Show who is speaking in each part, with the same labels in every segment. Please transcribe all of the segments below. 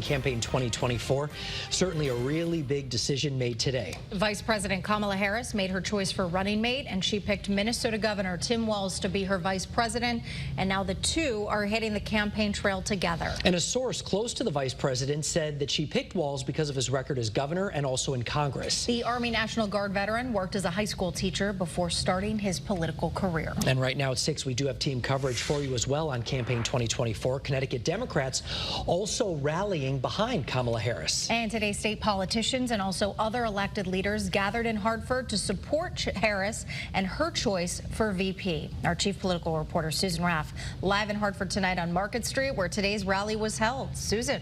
Speaker 1: Campaign 2024, certainly a really big decision made today.
Speaker 2: Vice President Kamala Harris made her choice for running mate, and she picked Minnesota Governor Tim Walz to be her vice president, and now the two are hitting the campaign trail together.
Speaker 1: And a source close to the vice president said that she picked Walz because of his record as governor and also in Congress.
Speaker 2: The Army National Guard veteran worked as a high school teacher before starting his political career.
Speaker 1: And right now at 6, we do have team coverage for you as well on Campaign 2024. Connecticut Democrats also rallying behind Kamala Harris.
Speaker 2: And today, state politicians and also other elected leaders gathered in Hartford to support Harris and her choice for VP. Our chief political reporter, Susan Raff, live in Hartford tonight on Market Street, where today's rally was held. Susan.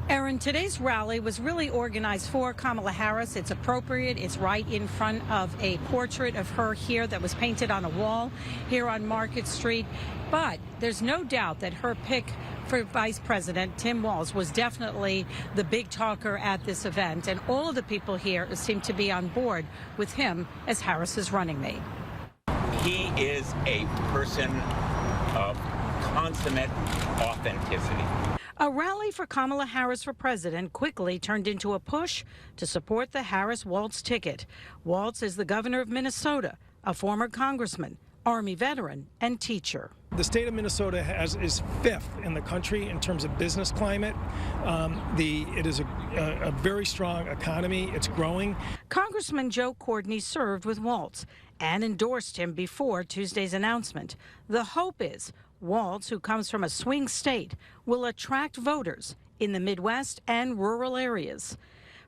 Speaker 3: Erin, today's rally was really organized for Kamala Harris. It's appropriate. It's right in front of a portrait of her here that was painted on a wall here on Market Street. But there's no doubt that her pick for Vice President Tim Walz was definitely the big talker at this event. And all of the people here seem to be on board with him as Harris's running mate.
Speaker 4: He is a person of consummate authenticity.
Speaker 3: A rally for Kamala Harris for president quickly turned into a push to support the Harris-Walz ticket. Walz is the governor of Minnesota, a former congressman, Army veteran, and teacher.
Speaker 5: The state of Minnesota is 5th in the country in terms of business climate. It is a very strong economy. It's growing.
Speaker 3: Congressman Joe Courtney served with Walz and endorsed him before Tuesday's announcement. The hope is Walz, who comes from a swing state, will attract voters in the Midwest and rural areas.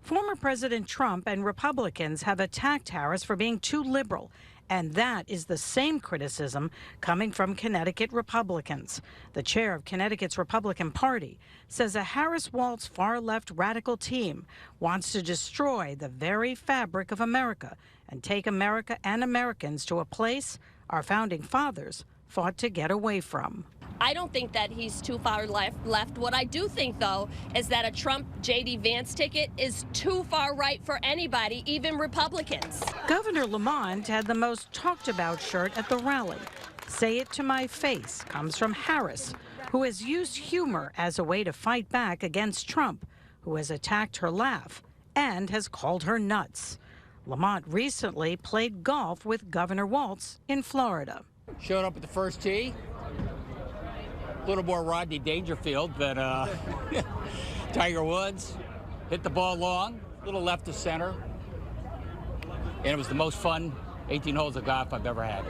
Speaker 3: Former President Trump and Republicans have attacked Harris for being too liberal, and that is the same criticism coming from Connecticut Republicans. The chair of Connecticut's Republican Party says a Harris-Walz far-left radical team wants to destroy the very fabric of America and take America and Americans to a place our founding fathers fought to get away from.
Speaker 6: I don't think that he's too far left. What I do think, though, is that a Trump J.D. Vance ticket is too far right for anybody, even Republicans.
Speaker 3: Governor Lamont had the most talked about shirt at the rally. Say it to my face comes from Harris, who has used humor as a way to fight back against Trump, who has attacked her laugh and has called her nuts. Lamont recently played golf with Governor Walz in Florida.
Speaker 7: Showed up at the first tee. A little more Rodney Dangerfield than Tiger Woods. Hit the ball long, a little left to center. And it was the most fun 18 holes of golf I've ever had.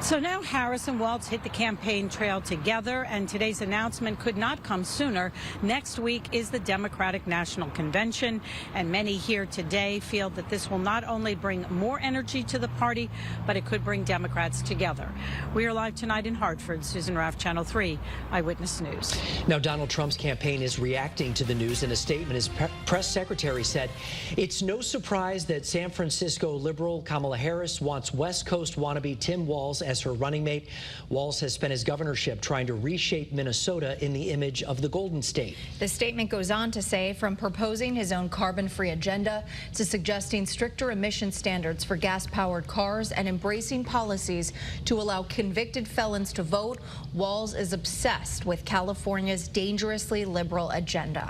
Speaker 3: So now Harris and Walz hit the campaign trail together, and today's announcement could not come sooner. Next week is the Democratic National Convention, and many here today feel that this will not only bring more energy to the party, but it could bring Democrats together. We are live tonight in Hartford. Susan Raff, Channel 3 Eyewitness News.
Speaker 1: Now, Donald Trump's campaign is reacting to the news. In a statement, his press secretary said, "It's no surprise that San Francisco liberal Kamala Harris wants West Coast wannabe Tim Walz as her running mate. Walz has spent his governorship trying to reshape Minnesota in the image of the Golden State."
Speaker 2: The statement goes on to say, from proposing his own carbon-free agenda to suggesting stricter emission standards for gas-powered cars and embracing policies to allow convicted felons to vote, Walz is obsessed with California's dangerously liberal agenda.